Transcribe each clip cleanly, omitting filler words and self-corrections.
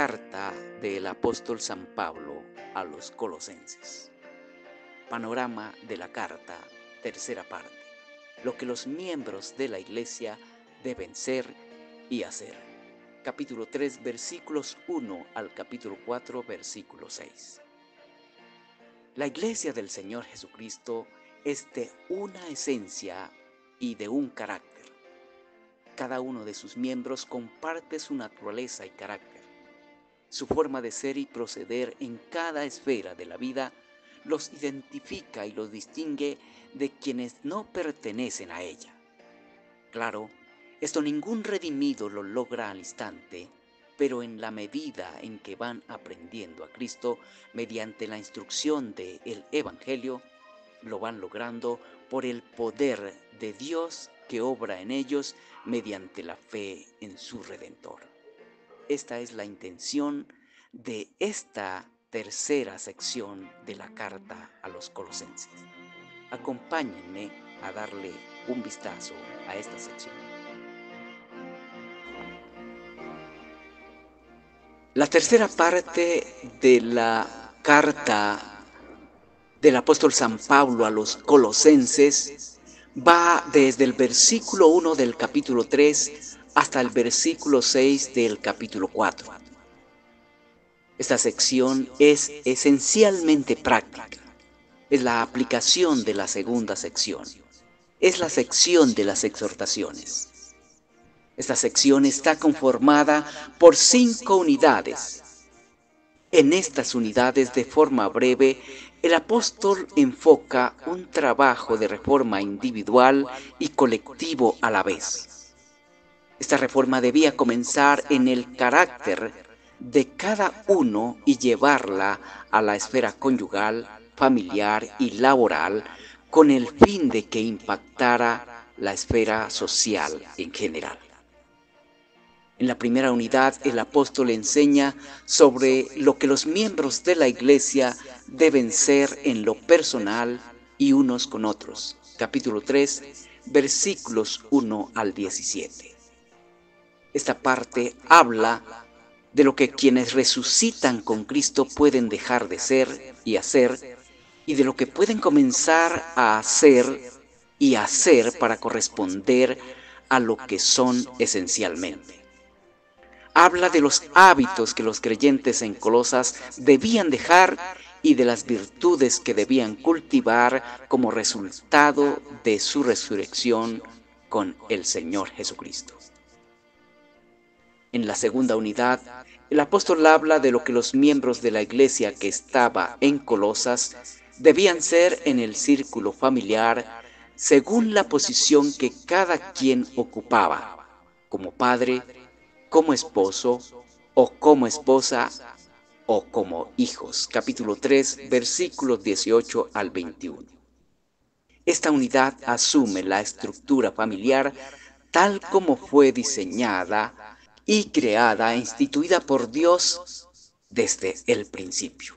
carta del apóstol San Pablo a los Colosenses. Panorama de la carta, tercera parte. Lo que los miembros de la Iglesia deben ser y hacer. Capítulo 3, versículos 1 al capítulo 4, versículo 6. La Iglesia del Señor Jesucristo es de una esencia y de un carácter. Cada uno de sus miembros comparte su naturaleza y carácter. Su forma de ser y proceder en cada esfera de la vida los identifica y los distingue de quienes no pertenecen a ella. Claro, esto ningún redimido lo logra al instante, pero en la medida en que van aprendiendo a Cristo mediante la instrucción del Evangelio, lo van logrando por el poder de Dios que obra en ellos mediante la fe en su Redentor. Esta es la intención de esta tercera sección de la carta a los Colosenses. Acompáñenme a darle un vistazo a esta sección. La tercera parte de la carta del apóstol San Pablo a los Colosenses va desde el versículo 1 del capítulo 3 hasta el versículo 6 del capítulo 4. Esta sección es esencialmente práctica. Es la aplicación de la segunda sección. Es la sección de las exhortaciones. Esta sección está conformada por 5 unidades. En estas unidades, de forma breve, el apóstol enfoca un trabajo de reforma individual y colectivo a la vez. Esta reforma debía comenzar en el carácter de cada uno y llevarla a la esfera conyugal, familiar y laboral con el fin de que impactara la esfera social en general. En la primera unidad, el apóstol enseña sobre lo que los miembros de la Iglesia deben ser en lo personal y unos con otros. Capítulo 3, versículos 1 al 17. Esta parte habla de lo que quienes resucitan con Cristo pueden dejar de ser y hacer, y de lo que pueden comenzar a hacer y hacer para corresponder a lo que son esencialmente. Habla de los hábitos que los creyentes en Colosas debían dejar y de las virtudes que debían cultivar como resultado de su resurrección con el Señor Jesucristo. En la segunda unidad, el apóstol habla de lo que los miembros de la iglesia que estaba en Colosas debían ser en el círculo familiar según la posición que cada quien ocupaba, como padre, como esposo, o como esposa, o como hijos. Capítulo 3, versículos 18 al 21. Esta unidad asume la estructura familiar tal como fue diseñada y creada e instituida por Dios desde el principio.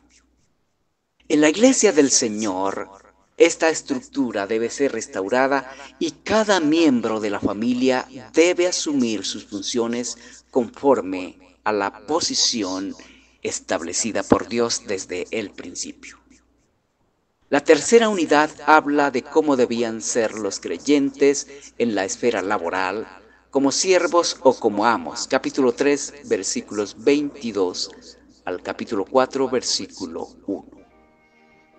En la Iglesia del Señor, esta estructura debe ser restaurada y cada miembro de la familia debe asumir sus funciones conforme a la posición establecida por Dios desde el principio. La tercera unidad habla de cómo debían ser los creyentes en la esfera laboral, como siervos o como amos. Capítulo 3, versículos 22 al capítulo 4, versículo 1.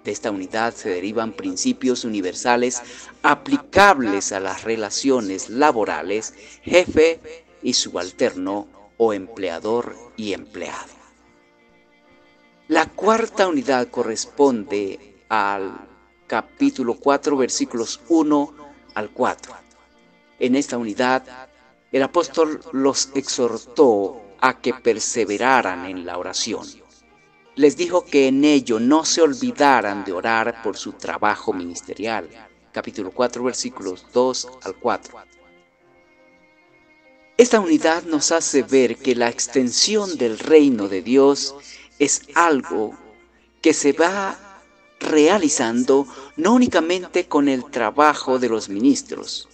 De esta unidad se derivan principios universales aplicables a las relaciones laborales, jefe y subalterno o empleador y empleado. La cuarta unidad corresponde al capítulo 4, versículos 1 al 4. En esta unidad, el apóstol los exhortó a que perseveraran en la oración. Les dijo que en ello no se olvidaran de orar por su trabajo ministerial. Capítulo 4, versículos 2 al 4. Esta unidad nos hace ver que la extensión del reino de Dios es algo que se va realizando no únicamente con el trabajo de los ministros,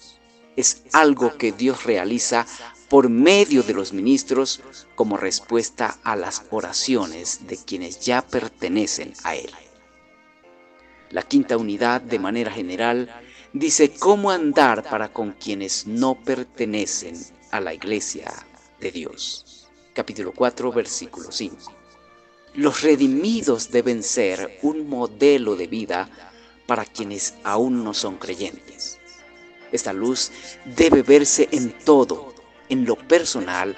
es algo que Dios realiza por medio de los ministros como respuesta a las oraciones de quienes ya pertenecen a Él. La quinta unidad, de manera general, dice cómo andar para con quienes no pertenecen a la Iglesia de Dios. Capítulo 4, versículo 5. Los redimidos deben ser un modelo de vida para quienes aún no son creyentes. Esta luz debe verse en todo, en lo personal,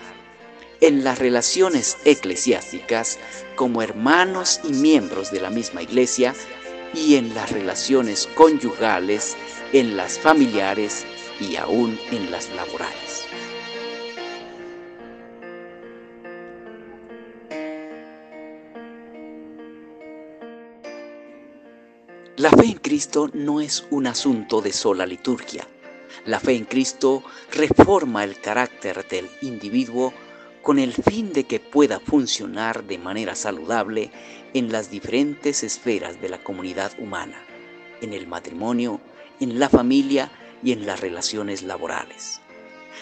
en las relaciones eclesiásticas como hermanos y miembros de la misma iglesia y en las relaciones conyugales, en las familiares y aún en las laborales. La fe en Cristo no es un asunto de sola liturgia. La fe en Cristo reforma el carácter del individuo con el fin de que pueda funcionar de manera saludable en las diferentes esferas de la comunidad humana, en el matrimonio, en la familia y en las relaciones laborales.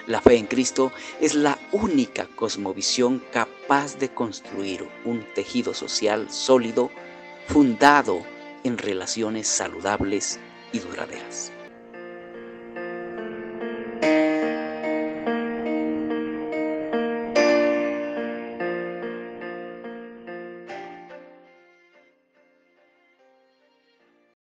La fe en Cristo es la única cosmovisión capaz de construir un tejido social sólido, fundado en relaciones saludables y duraderas.